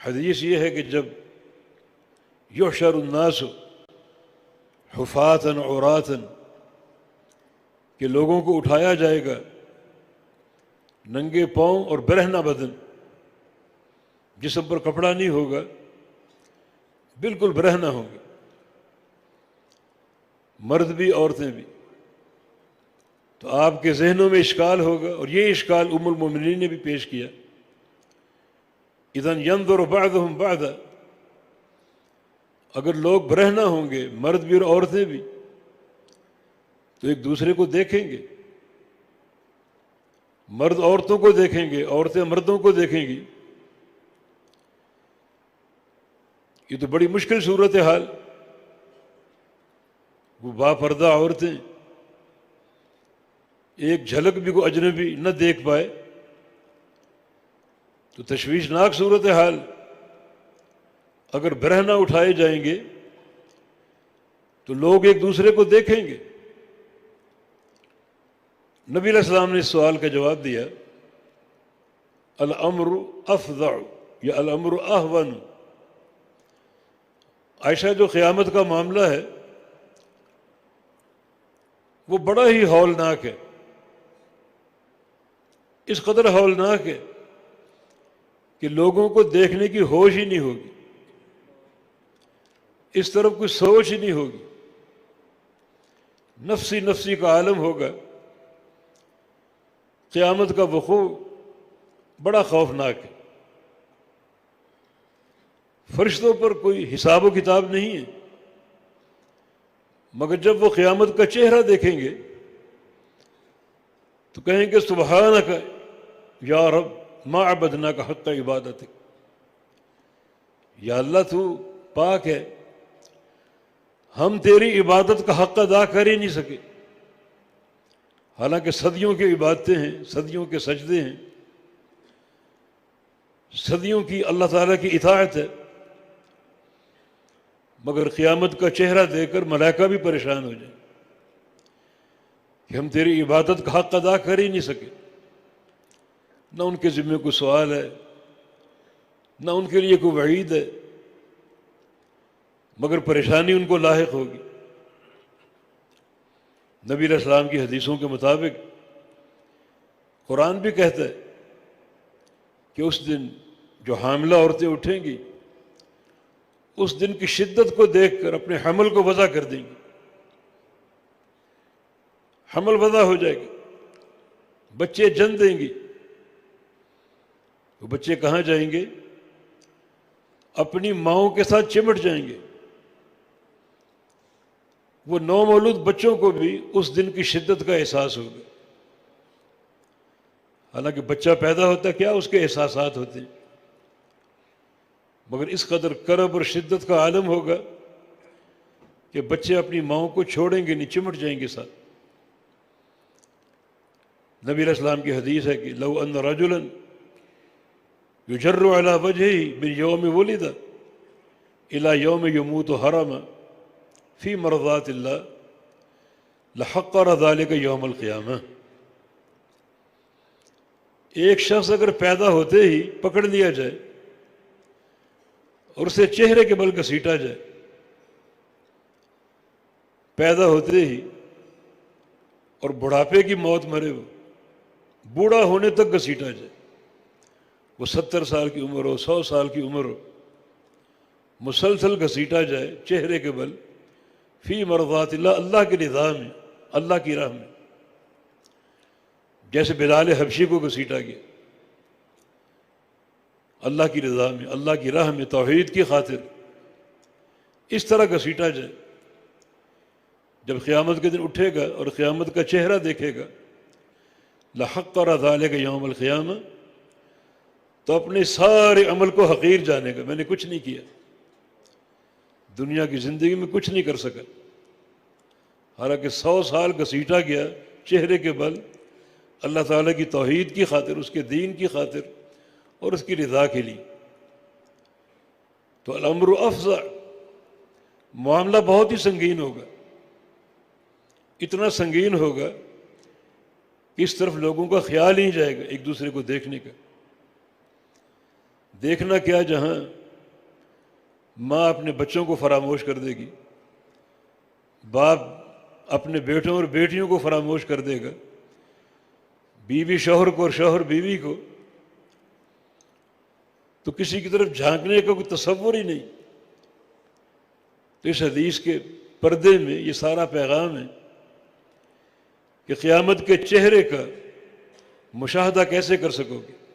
حدیث یہ ہے کہ جب یحشر الناس حفاۃ عراۃ، کہ لوگوں کو اٹھایا جائے گا ننگے پاؤں اور برہنہ بدن، جسم پر کپڑا نہیں ہوگا، بالکل برہنہ ہوں گے، مرد بھی عورتیں بھی۔ تو آپ کے ذہنوں میں اشکال ہوگا، اور یہ اشکال ام المومنین نے بھی پیش کیا، اذن ينظر بعضهم بعضا، اگر لوگ برہنہ ہوں گے، مرد بھی اور عورتیں بھی، تو ایک دوسرے کو دیکھیں گے، مرد عورتوں کو دیکھیں گے، عورتیں مردوں کو دیکھیں گی۔ یہ تو بڑی مشکل صورت حال، وہ باپردہ عورتیں ایک جھلک بھی کو اجنبی نہ دیکھ پائے، تو تشویشناک صورت حال۔ اگر برہنہ اٹھائے جائیں گے تو لوگ ایک دوسرے کو دیکھیں گے۔ نبی علیہ السلام نے اس سوال کا جواب دیا، الامر افظع یا الامر اہون۔ عائشہ، جو قیامت کا معاملہ ہے وہ بڑا ہی ہولناک ہے، اس قدر ہولناک ہے کہ لوگوں کو دیکھنے کی ہوش ہی نہیں ہوگی، اس طرف کوئی سوچ ہی نہیں ہوگی، نفسی نفسی کا عالم ہوگا۔ قیامت کا وقوع بڑا خوفناک ہے۔ فرشتوں پر کوئی حساب و کتاب نہیں ہے، مگر جب وہ قیامت کا چہرہ دیکھیں گے تو کہیں گے سبحانک یا رب ما عبدناک حق عبادتک، یا اللہ تو پاک ہے، ہم تیری عبادت کا حق ادا کر ہی نہیں سکے۔ حالانکہ صدیوں کی عبادتیں ہیں، صدیوں کے سجدے ہیں، صدیوں کی اللہ تعالیٰ کی اطاعت ہے، مگر قیامت کا چہرہ دیکھ کر ملائکہ بھی پریشان ہو جائیں کہ ہم تیری عبادت کا حق ادا کر ہی نہیں سکے۔ نہ ان کے ذمہ کوئی سوال ہے، نہ ان کے لیے کوئی وعید ہے، مگر پریشانی ان کو لاحق ہوگی۔ نبی علیہ السلام کی حدیثوں کے مطابق قرآن بھی کہتا ہے کہ اس دن جو حاملہ عورتیں اٹھیں گی، اس دن کی شدت کو دیکھ کر اپنے حمل کو وضع کر دیں گی، حمل وضع ہو جائے گی، بچے جن دیں گی۔ وہ بچے کہاں جائیں گے؟ اپنی ماؤں کے ساتھ چمٹ جائیں گے۔ وہ نومولود بچوں کو بھی اس دن کی شدت کا احساس ہوگا۔ حالانکہ بچہ پیدا ہوتا ہے کیا اس کے احساسات ہوتے ہیں، مگر اس قدر کرب اور شدت کا عالم ہوگا کہ بچے اپنی ماؤں کو چھوڑیں گے نہیں، چمٹ جائیں گے ساتھ۔ نبی علیہ السلام کی حدیث ہے کہ لو ان رجلا یجر علی وجهه من یوم ولد الى یوم یموت حرما فی مرضات اللہ لحقر ذلک یوم القیامہ۔ ایک شخص اگر پیدا ہوتے ہی پکڑ لیا جائے اور اسے چہرے کے بل گھسیٹا جائے، پیدا ہوتے ہی، اور بڑھاپے کی موت مرے، وہ بوڑھا ہونے تک گھسیٹا جائے، وہ 70 سال کی عمر ہو، 100 سال کی عمر ہو، مسلسل گھسیٹا جائے چہرے کے بل، فی مرضات اللہ، اللہ کے نظام میں، اللہ کی راہ میں، جیسے بلال حبشی کو گھسیٹا گیا، اللہ کی رضا میں، اللہ کی راہ میں، توحید کی خاطر، اس طرح گھسیٹا جائے۔ جب قیامت کے دن اٹھے گا اور قیامت کا چہرہ دیکھے گا، لحقر ذلک یوم القیامہ، تو اپنے سارے عمل کو حقیر جانے گا، میں نے کچھ نہیں کیا، دنیا کی زندگی میں کچھ نہیں کر سکا۔ حالانکہ 100 سال گھسیٹا گیا چہرے کے بل، اللہ تعالیٰ کی توحید کی خاطر، اس کے دین کی خاطر اور اس کی رضا کے لیے۔ تو الامر افظع، معاملہ بہت ہی سنگین ہوگا، اتنا سنگین ہوگا کہ اس طرف لوگوں کا خیال ہی جائے گا ایک دوسرے کو دیکھنے کا۔ دیکھنا کیا، جہاں ماں اپنے بچوں کو فراموش کر دے گی، باپ اپنے بیٹوں اور بیٹیوں کو فراموش کر دے گا، بیوی شوہر کو اور شوہر بیوی کو، تو کسی کی طرف جھانکنے کا کوئی تصور ہی نہیں۔ تو اس حدیث کے پردے میں یہ سارا پیغام ہے کہ قیامت کے چہرے کا مشاہدہ کیسے کر سکو گے۔